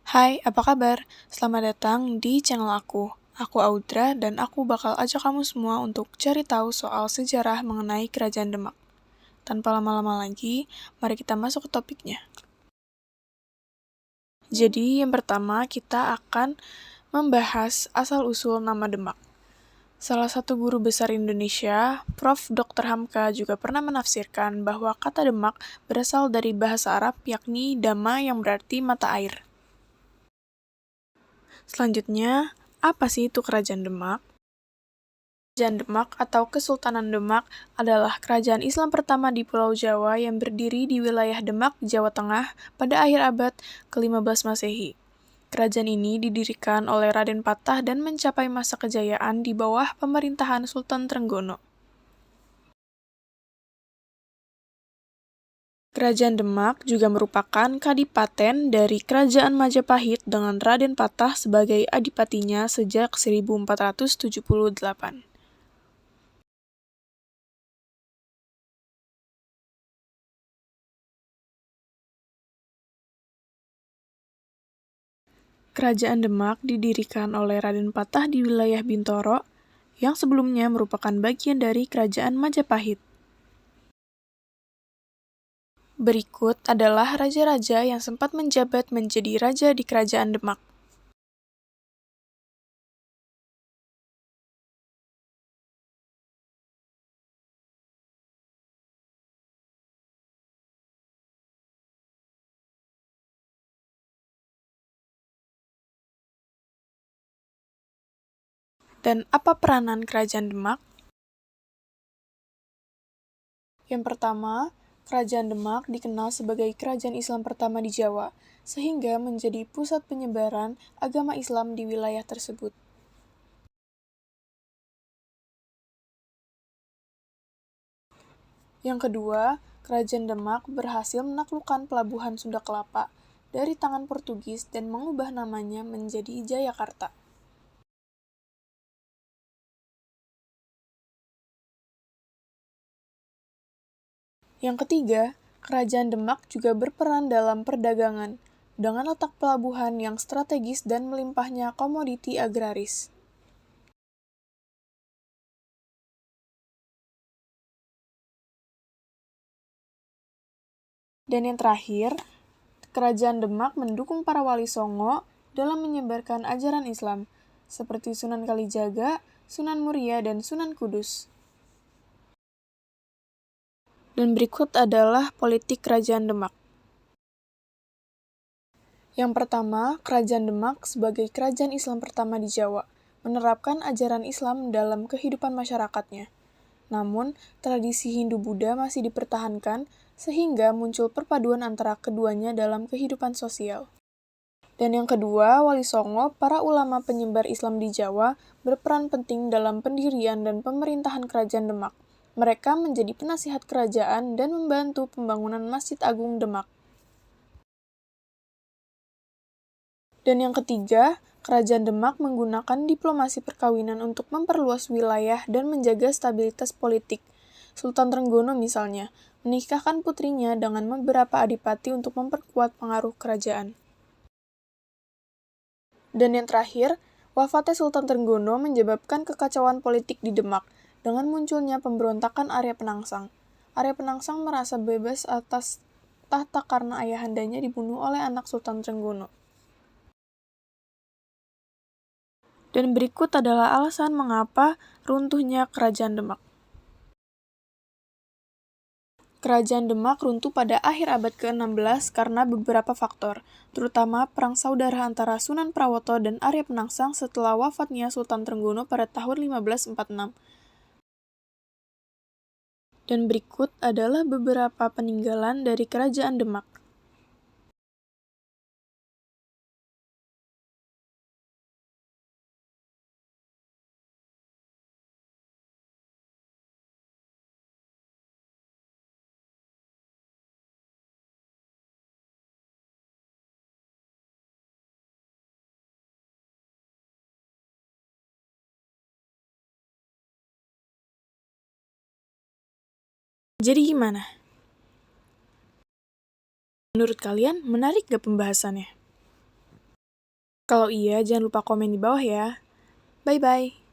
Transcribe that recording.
Hai, apa kabar? Selamat datang di channel aku. Aku Audra dan aku bakal ajak kamu semua untuk cari tahu soal sejarah mengenai Kerajaan Demak. Tanpa lama-lama lagi, mari kita masuk ke topiknya. Jadi, yang pertama kita akan membahas asal-usul nama Demak. Salah satu guru besar Indonesia, Prof. Dr. Hamka juga pernah menafsirkan bahwa kata Demak berasal dari bahasa Arab yakni Dama yang berarti mata air. Selanjutnya, apa sih itu Kerajaan Demak? Kerajaan Demak atau Kesultanan Demak adalah kerajaan Islam pertama di Pulau Jawa yang berdiri di wilayah Demak, Jawa Tengah pada akhir abad ke-15 Masehi. Kerajaan ini didirikan oleh Raden Patah dan mencapai masa kejayaan di bawah pemerintahan Sultan Trenggono. Kerajaan Demak juga merupakan kadipaten dari Kerajaan Majapahit dengan Raden Patah sebagai adipatinya sejak 1478. Kerajaan Demak didirikan oleh Raden Patah di wilayah Bintoro, yang sebelumnya merupakan bagian dari Kerajaan Majapahit. Berikut adalah raja-raja yang sempat menjabat menjadi raja di Kerajaan Demak. Dan apa peranan Kerajaan Demak? Yang pertama, Kerajaan Demak dikenal sebagai kerajaan Islam pertama di Jawa, sehingga menjadi pusat penyebaran agama Islam di wilayah tersebut. Yang kedua, Kerajaan Demak berhasil menaklukkan pelabuhan Sunda Kelapa dari tangan Portugis dan mengubah namanya menjadi Jayakarta. Yang ketiga, Kerajaan Demak juga berperan dalam perdagangan, dengan letak pelabuhan yang strategis dan melimpahnya komoditi agraris. Dan yang terakhir, Kerajaan Demak mendukung para wali Songo dalam menyebarkan ajaran Islam, seperti Sunan Kalijaga, Sunan Muria, dan Sunan Kudus. Dan berikut adalah politik Kerajaan Demak. Yang pertama, Kerajaan Demak sebagai kerajaan Islam pertama di Jawa, menerapkan ajaran Islam dalam kehidupan masyarakatnya. Namun, tradisi Hindu-Buddha masih dipertahankan, sehingga muncul perpaduan antara keduanya dalam kehidupan sosial. Dan yang kedua, Wali Songo, para ulama penyebar Islam di Jawa, berperan penting dalam pendirian dan pemerintahan Kerajaan Demak. Mereka menjadi penasihat kerajaan dan membantu pembangunan Masjid Agung Demak. Dan yang ketiga, Kerajaan Demak menggunakan diplomasi perkawinan untuk memperluas wilayah dan menjaga stabilitas politik. Sultan Trenggono misalnya, menikahkan putrinya dengan beberapa adipati untuk memperkuat pengaruh kerajaan. Dan yang terakhir, wafatnya Sultan Trenggono menyebabkan kekacauan politik di Demak, dengan munculnya pemberontakan Arya Penangsang. Arya Penangsang merasa bebas atas tahta karena ayahandanya dibunuh oleh anak Sultan Trenggono. Dan berikut adalah alasan mengapa runtuhnya Kerajaan Demak. Kerajaan Demak runtuh pada akhir abad ke-16 karena beberapa faktor, terutama perang saudara antara Sunan Prawoto dan Arya Penangsang setelah wafatnya Sultan Trenggono pada tahun 1546. Dan berikut adalah beberapa peninggalan dari Kerajaan Demak. Jadi gimana? Menurut kalian, menarik gak pembahasannya? Kalau iya, jangan lupa komen di bawah ya. Bye-bye.